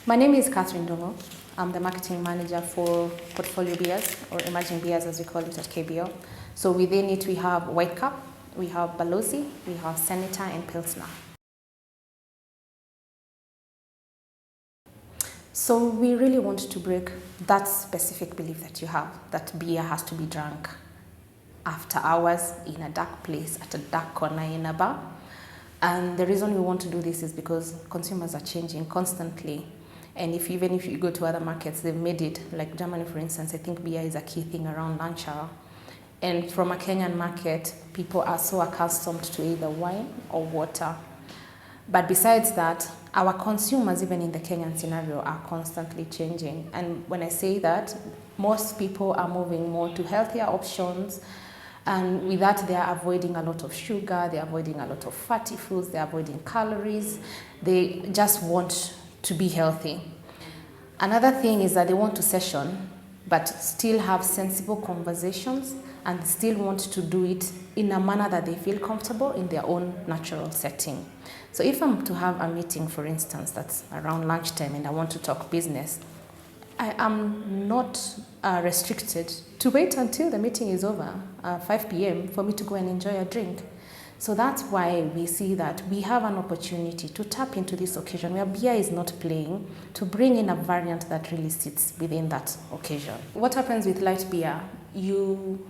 My name is Catherine Dongo. I'm the marketing manager for portfolio beers, or emerging beers as we call it at KBL. So within it we have WhiteCap, we have Balozi, we have Senator and Pilsner. So we really want to break that specific belief that you have, that beer has to be drunk after hours in a dark place, at a dark corner in a bar. And the reason we want to do this is because consumers are changing constantly. And even if you go to other markets, they've made it, like Germany, for instance, I think beer is a key thing around lunch hour. And from a Kenyan market, people are so accustomed to either wine or water. But besides that, our consumers, even in the Kenyan scenario, are constantly changing. And when I say that, most people are moving more to healthier options. And with that, they are avoiding a lot of sugar, they're avoiding a lot of fatty foods, they're avoiding calories. They just want to be healthy. Another thing is that they want to session, but still have sensible conversations and still want to do it in a manner that they feel comfortable in their own natural setting. So if I'm to have a meeting, for instance, that's around lunchtime and I want to talk business, I am not restricted to wait until the meeting is over, 5 p.m. for me to go and enjoy a drink. So that's why we see that we have an opportunity to tap into this occasion where beer is not playing, to bring in a variant that really sits within that occasion. What happens with light beer? You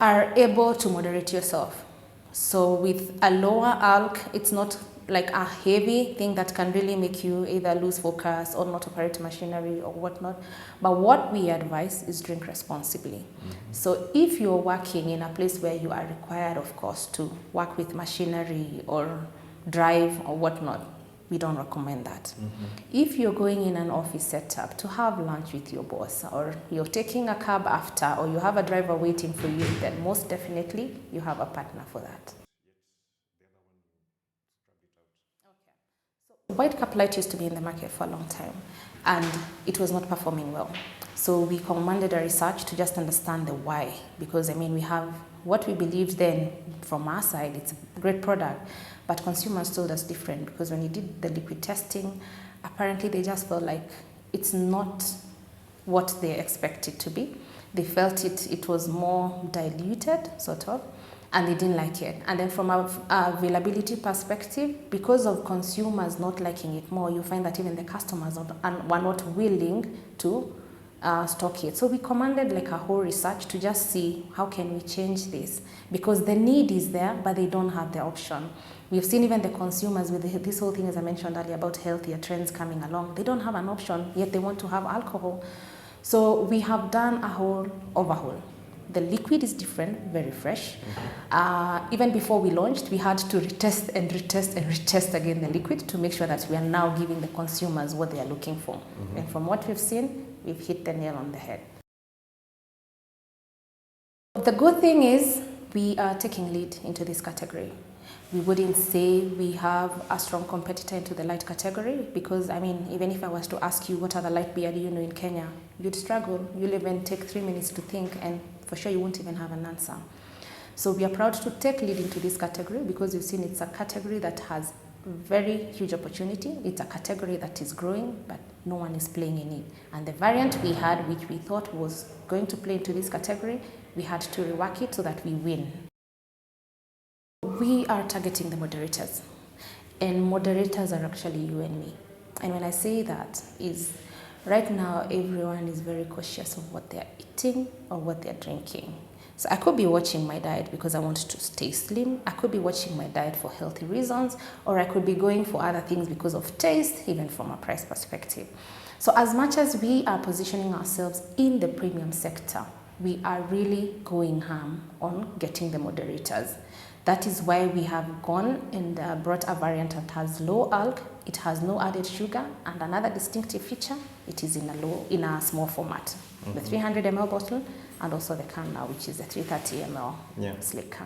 are able to moderate yourself. So with a lower alc, it's not like a heavy thing that can really make you either lose focus or not operate machinery or whatnot. But what we advise is drink responsibly. So if you're working in a place where you are required, of course, to work with machinery or drive or whatnot, we don't recommend that. If you're going in an office setup to have lunch with your boss, or you're taking a cab after, or you have a driver waiting for you, then most definitely you have a partner for that. WhiteCap Light used to be in the market for a long time and it was not performing well. So we commanded a research to just understand the why, because I mean we have what we believed then from our side, it's a great product, but consumers told us different, because when you did the liquid testing, apparently they just felt like it's not what they expected to be. They felt it was more diluted, sort of, and they didn't like it. And then from a availability perspective, because of consumers not liking it more, you find that even the customers were not willing to stock it. So we commanded like a whole research to just see how can we change this, because the need is there, but they don't have the option. We've seen even the consumers with this whole thing, as I mentioned earlier, about healthier trends coming along. They don't have an option, yet they want to have alcohol. So we have done a whole overhaul. The liquid is different, very fresh. Even before we launched, we had to retest and retest and retest again the liquid to make sure that we are now giving the consumers what they are looking for. And from what we've seen, we've hit the nail on the head. The good thing is we are taking lead into this category. We wouldn't say we have a strong competitor into the light category, because I mean, even if I was to ask you what other light beer do you know in Kenya, you'd struggle. You'll even take 3 minutes to think, and for sure you won't even have an answer. So we are proud to take lead into this category, because you've seen it's a category that has very huge opportunity. It's a category that is growing, but no one is playing in it. And the variant we had, which we thought was going to play into this category, we had to rework it so that we win. We are targeting the moderators, and moderators are actually you and me. And when I say that is, right now everyone is very cautious of what they're eating or what they're drinking. So I could be watching my diet because I want to stay slim. I could be watching my diet for healthy reasons, or I could be going for other things because of taste, even from a price perspective. So as much as we are positioning ourselves in the premium sector, we are really going ham on getting the moderators. That is why we have gone and brought a variant that has low alc, it has no added sugar, and another distinctive feature, it is in a small format. The 300 ml bottle, and also the can now, which is the 330 ml slick can.